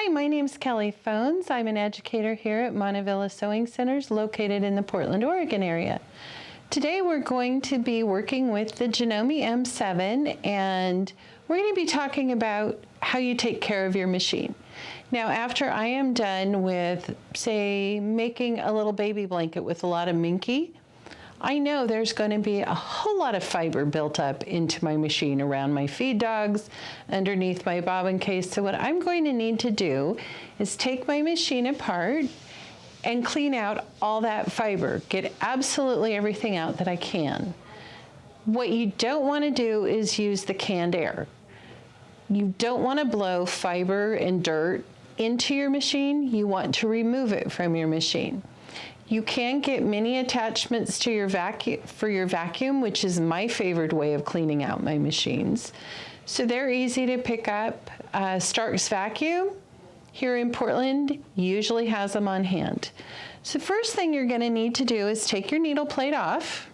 Hi, my name's Kelly Phones. I'm an educator here at Montavilla Sewing Centers located in the Portland, Oregon area. Today we're going to be working with the Janome M7 and we're going to be talking about how you take care of your machine. Now after I am done with, say, making a little baby blanket with a lot of minky, I know there's going to be a whole lot of fiber built up into my machine around my feed dogs, underneath my bobbin case. So what I'm going to need to do is take my machine apart and clean out all that fiber, get absolutely everything out that I can. What you don't want to do is use the canned air. You don't want to blow fiber and dirt into your machine. You want to remove it from your machine. You can get mini attachments to your vacuum, which is my favorite way of cleaning out my machines. So they're easy to pick up. Stark's Vacuum here in Portland usually has them on hand. So first thing you're going to need to do is take your needle plate off.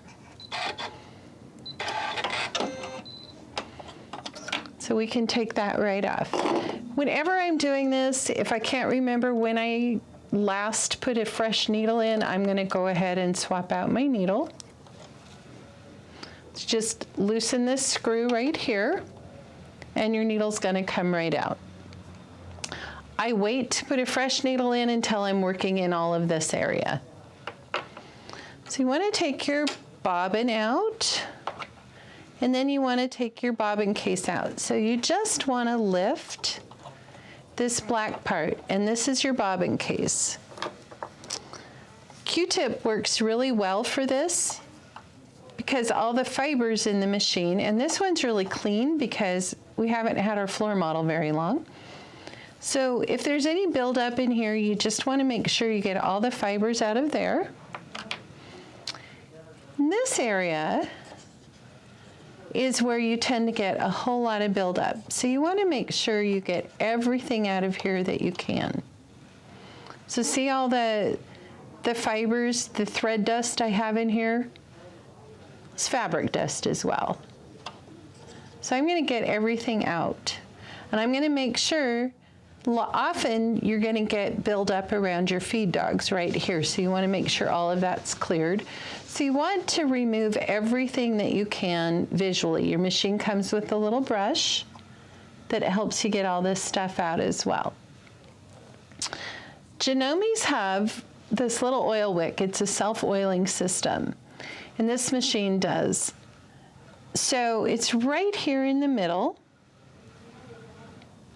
So we can take that right off. Whenever I'm doing this, if I can't remember when I last put a fresh needle in, I'm going to go ahead and swap out my needle. Just loosen this screw right here and your needle's going to come right out. I wait to put a fresh needle in until I'm working in all of this area. So you want to take your bobbin out and then you want to take your bobbin case out. So you just want to lift this black part, and this is your bobbin case. Q-tip works really well for this because all the fibers in the machine, and this one's really clean because we haven't had our floor model very long. So if there's any buildup in here, you just want to make sure you get all the fibers out of there. In this area is where you tend to get a whole lot of buildup. So you want to make sure you get everything out of here that you can. So see all the fibers, the thread dust I have in here? It's fabric dust as well. So I'm going to get everything out. And I'm going to make sure, often you're going to get buildup around your feed dogs right here. So you want to make sure all of that's cleared. So you want to remove everything that you can visually. Your machine comes with a little brush that helps you get all this stuff out as well. Janomes have this little oil wick. It's a self-oiling system, and this machine does. So it's right here in the middle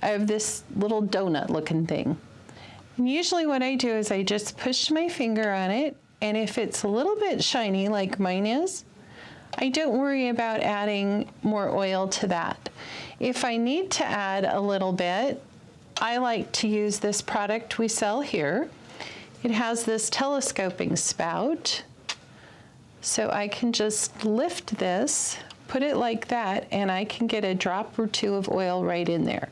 of this little donut looking thing. And usually what I do is I just push my finger on it, and if it's a little bit shiny like mine is, I don't worry about adding more oil to that. If I need to add a little bit, I like to use this product we sell here. It has this telescoping spout, so I can just lift this, put it like that, and I can get a drop or two of oil right in there.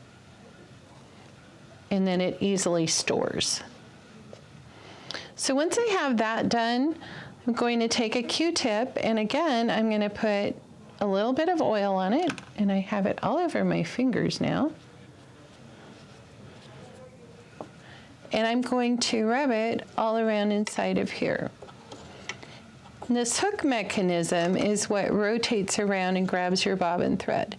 And then it easily stores. So once I have that done, I'm going to take a Q-tip, and again, I'm going to put a little bit of oil on it, and I have it all over my fingers now. And I'm going to rub it all around inside of here. And this hook mechanism is what rotates around and grabs your bobbin thread.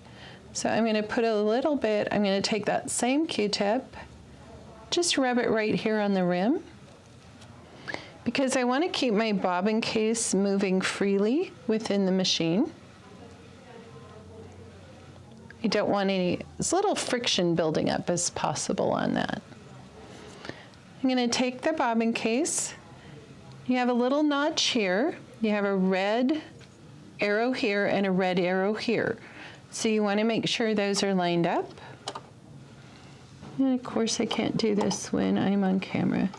So I'm going to put a little bit, I'm going to take that same Q-tip, just rub it right here on the rim, because I want to keep my bobbin case moving freely within the machine. I don't want any, as little friction building up as possible on that. I'm going to take the bobbin case. You have a little notch here. You have a red arrow here and a red arrow here. So you want to make sure those are lined up. And of course I can't do this when I'm on camera.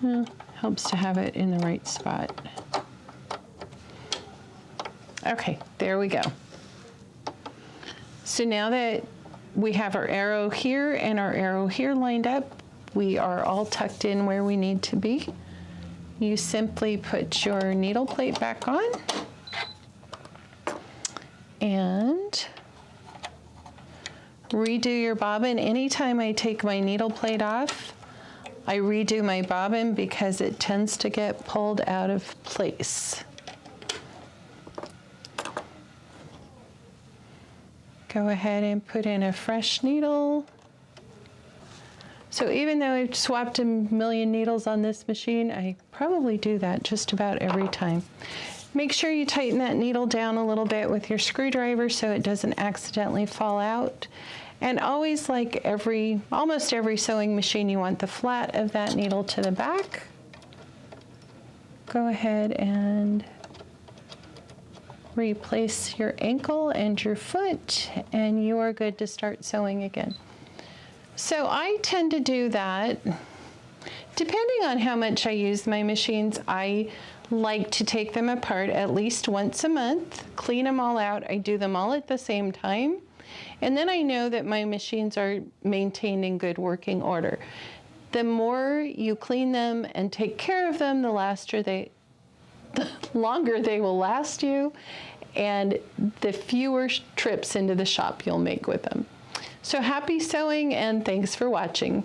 Well, helps to have it in the right spot. Okay, there we go. So now that we have our arrow here and our arrow here lined up, we are all tucked in where we need to be. You simply put your needle plate back on and redo your bobbin. Anytime I take my needle plate off, I redo my bobbin because it tends to get pulled out of place. Go ahead and put in a fresh needle. So even though I've swapped a million needles on this machine, I probably do that just about every time. Make sure you tighten that needle down a little bit with your screwdriver so it doesn't accidentally fall out. And always, like almost every sewing machine, you want the flat of that needle to the back. Go ahead and replace your ankle and your foot, and you are good to start sewing again. So I tend to do that. Depending on how much I use my machines, I like to take them apart at least once a month, clean them all out. I do them all at the same time. And then I know that my machines are maintained in good working order. The more you clean them and take care of them, the longer they will last you, and the fewer trips into the shop you'll make with them. So happy sewing, and thanks for watching.